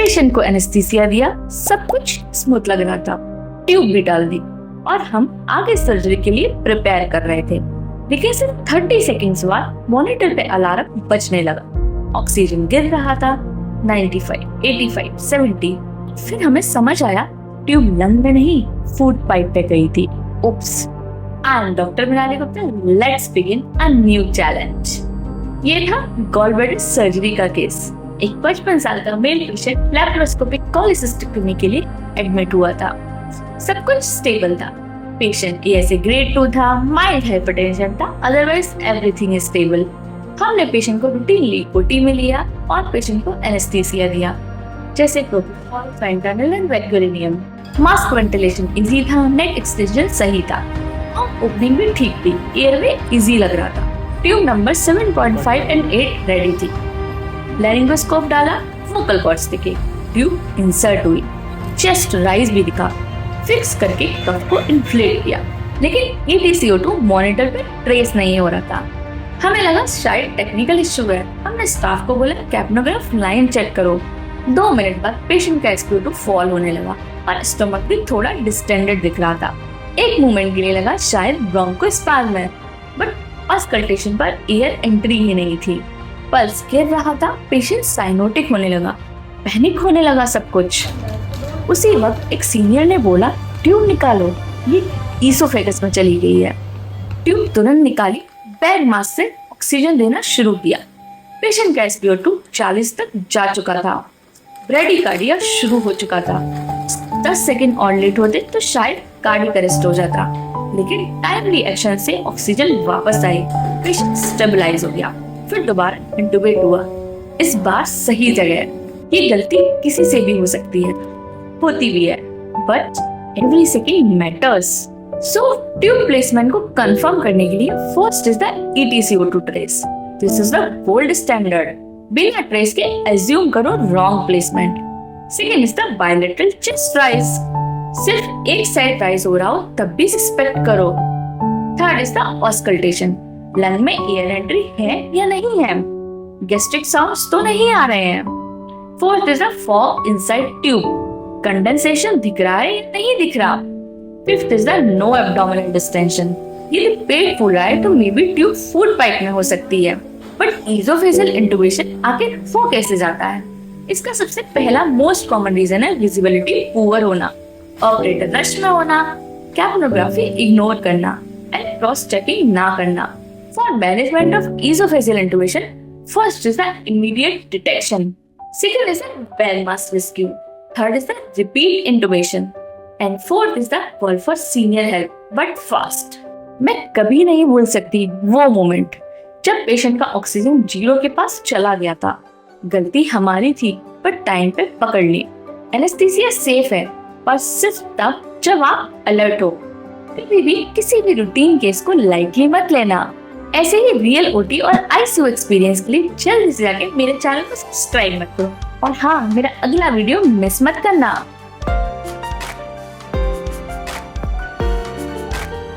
Patient को anaesthesia दिया, सब कुछ स्मूथ लग रहा था। ट्यूब भी डाल दी और हम आगे सर्जरी के लिए प्रिपेयर कर रहे थे। लेकिन सिर्फ 30 सेकंड्स बाद मॉनिटर पे अलार्म बजने लगा। ऑक्सीजन गिर रहा था 95, 85, 70। फिर हमें समझ आया ट्यूब लंग में नहीं, फूड पाइप पे गई थी। Oops. And doctor Mrinali Gupta, let's begin a new challenge. ये था गॉलब्लैडर सर्जरी का केस। एक 55 साल का मेल पेशेंट लैप्रोस्कोपिक कोलिसिस्टेक्टोमी के लिए एडमिट हुआ था। सब कुछ स्टेबल था। पेशेंट ESA ग्रेड 2 था, माइल्ड हाइपरटेंशन था, अदरवाइज एवरीथिंग इज स्टेबल। हमने पेशेंट को रूटीनली OT में लिया और पेशेंट को एनेस्थीसिया दिया, जैसे propofol, fentanyl and vecuronium. Mask ventilation easy था, नेक एक्सटेंशन सही था और ओपनिंग भी ठीक थी। एयरवे इजी लग रहा था। ट्यूब नंबर 7.5 एंड 8 रेडी थी। लैरिंगोस्कोप डाला, वोकल कॉर्ड्स दिखे, ट्यूब इंसर्ट हुई, चेस्ट राइज भी दिखा। फिक्स करके कफ को इन्फ्लेट किया, लेकिन EtCO2 मॉनिटर पे ट्रेस नहीं हो रहा था। हमें लगा शायद टेक्निकल इश्यू है। हमने स्टाफ को बोला कैप्नोग्राफ लाइन चेक करो। 2 मिनट बाद पेशेंट का SpO2 फॉल होने लगा और स्टमक भी थोड़ा डिस्टेंडेड दिख रहा था। एक मोमेंट के लिए लगा शायद ब्रोंकोस्पाज्म है, बट ऑस्कल्टेशन पर एयर एंट्री ही नहीं थी। पल्स गिर रहा था, पेशेंट साइनोटिक होने लगा, पैनिक होने लगा सब कुछ। उसी वक्त एक सीनियर ने बोला ट्यूब निकालो, ये ईसोफेगस में चली गई है। ट्यूब तुरंत निकाली, बैग मास्क से ऑक्सीजन देना शुरू किया। पेशेंट का SpO2 40 तक जा चुका था। ब्रेडिकार्डिया शुरू हो चुका था। 10 सेकंड और लेट होते तो शायद कार्डियक अरेस्ट हो जाता, लेकिन टाइमली एक्शन से ऑक्सीजन वापस आई। पेशेंट स्टेबलाइज हो गया, फिर दोबारा इंटुबेट हुआ। इस बार सही जगह। ये गलती किसी से भी हो सकती है, होती भी है, but every second matters. So tube placement को कंफर्म करने के लिए first is the EtCO2 trace. This is the gold standard. बिना ट्रेस के एज्यूम करो wrong placement. Second is the bilateral chest rise. सिर्फ एक साइड राइज हो रहा हो तब भी सस्पेक्ट करो। Third is the auscultation. Lung में एयर एंट्री है या नहीं है, गैस्ट्रिक साउंड्स तो नहीं आ रहे हैं। Fourth is the fog inside tube. Condensation दिख रहा है या नहीं दिख रहा। Fifth is the no abdominal distension. यदि पेट फूल रहा है तो may be tube food pipe में हो सकती है, बट ईजोफेजियल इंटुबेशन आखिर हो कैसे जाता है? इसका सबसे पहला मोस्ट कॉमन रीजन है विजिबिलिटी पुअर होना, ऑपरेटर रश में होना, कैप्नोग्राफी इग्नोर करना एंड क्रॉस चेकिंग ना करना। For management of oesophageal intubation, first is the immediate detection, second is the bag mask rescue, third is the repeat intubation and fourth is the call for senior help but fast. मैं कभी नहीं भूल सकती वो moment जब patient का oxygen 0 के पास चला गया था। गलती हमारी थी, पर टाइम पे पकड़ ली। एनेस्थीसिया सेफ है, पर सिर्फ तब जब आप अलर्ट हो। कभी भी किसी भी रूटीन केस को लाइटली मत लेना। ऐसे ही रियल OT और ICU एक्सपीरियंस के लिए जल्दी से जाके मेरे चैनल को सब्सक्राइब मत करो। और हाँ, मेरा अगला वीडियो मिस मत करना।